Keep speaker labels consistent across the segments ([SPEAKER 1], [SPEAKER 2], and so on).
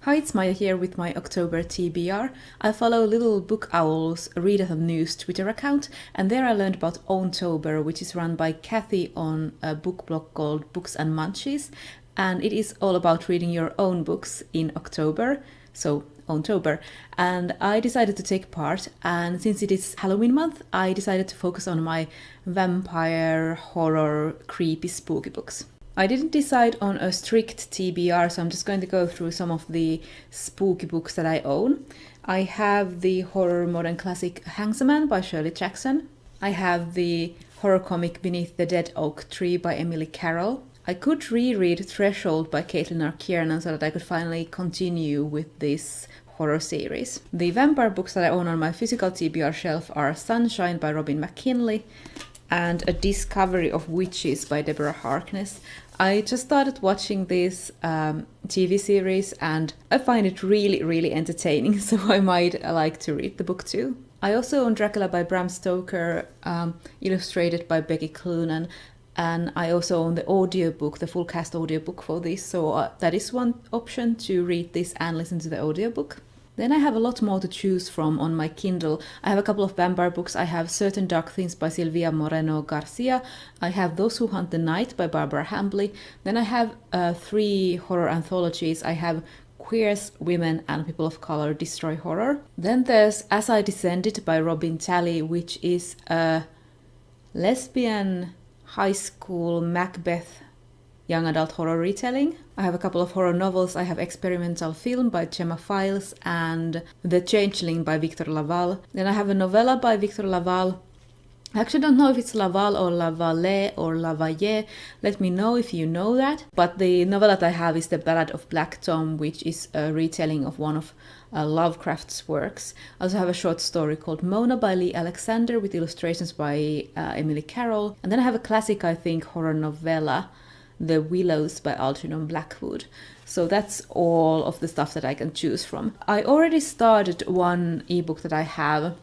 [SPEAKER 1] Hi, it's Maija here with my October TBR. I follow Little Book Owl's Readathon News Twitter account, and there I learned about Owntober, which is run by Kathy on a book blog called Books and Munchies, and it is all about reading your own books in October, so Owntober. And I decided to take part, and since it is Halloween month, I decided to focus on my vampire, horror, creepy, spooky books. I didn't decide on a strict TBR, so I'm just going to go through some of the spooky books that I own. I have the horror modern classic Hangsaman by Shirley Jackson. I have the horror comic Beneath the Dead Oak Tree by Emily Carroll. I could reread Threshold by Caitlin R. Kiernan so that I could finally continue with this horror series. The vampire books that I own on my physical TBR shelf are Sunshine by Robin McKinley and A Discovery of Witches by Deborah Harkness. I just started watching this TV series and I find it really entertaining, so I might like to read the book too. I also own Dracula by Bram Stoker, illustrated by Becky Cloonan, and I also own the audiobook, the full cast audiobook for this, so that is one option, to read this and listen to the audiobook. Then I have a lot more to choose from on my Kindle. I have a couple of vampire books. I have Certain Dark Things by Silvia Moreno Garcia. I have Those Who Hunt the Night by Barbara Hambly. Then I have 3 horror anthologies. I have Queers, Women and People of Color Destroy Horror. Then there's As I Descended by Robin Talley, which is a lesbian high school Macbeth young adult horror retelling. I have a couple of horror novels. I have Experimental Film by Gemma Files and The Changeling by Victor Laval. Then I have a novella by Victor Laval. I actually don't know if it's Laval or Lavalle or Lavalle. Let me know if you know that. But the novel that I have is The Ballad of Black Tom, which is a retelling of one of Lovecraft's works. I also have a short story called Mona by Lee Alexander with illustrations by Emily Carroll. And then I have a classic, I think, horror novella, The Willows by Algernon Blackwood. So that's all of the stuff that I can choose from. I already started one ebook that I have.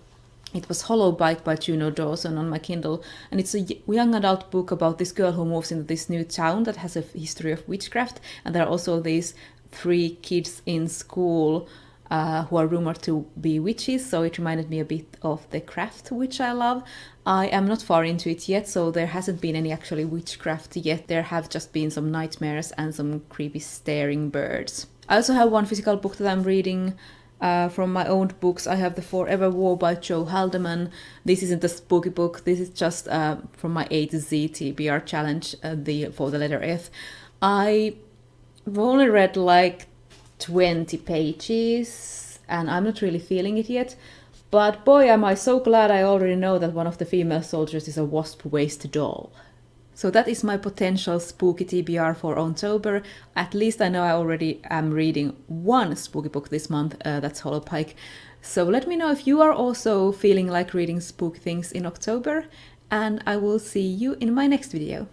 [SPEAKER 1] It was Hollow Bike by Juno Dawson on my Kindle, and it's a young adult book about this girl who moves into this new town that has a history of witchcraft, and there are also these 3 kids in school who are rumored to be witches, so it reminded me a bit of The Craft, which I love. I am not far into it yet, so there hasn't been any actually witchcraft yet. There have just been some nightmares and some creepy staring birds. I also have one physical book that I'm reading from my own books. I have The Forever War by Joe Haldeman. This isn't a spooky book, this is just from my A to Z TBR challenge for the letter F. I've only read like 20 pages and I'm not really feeling it yet, but boy am I so glad I already know that one of the female soldiers is a wasp-waist doll. So that is my potential spooky TBR for Owntober. At least I know I already am reading one spooky book this month, that's Hollow Pike. So let me know if you are also feeling like reading spooky things in October, and I will see you in my next video.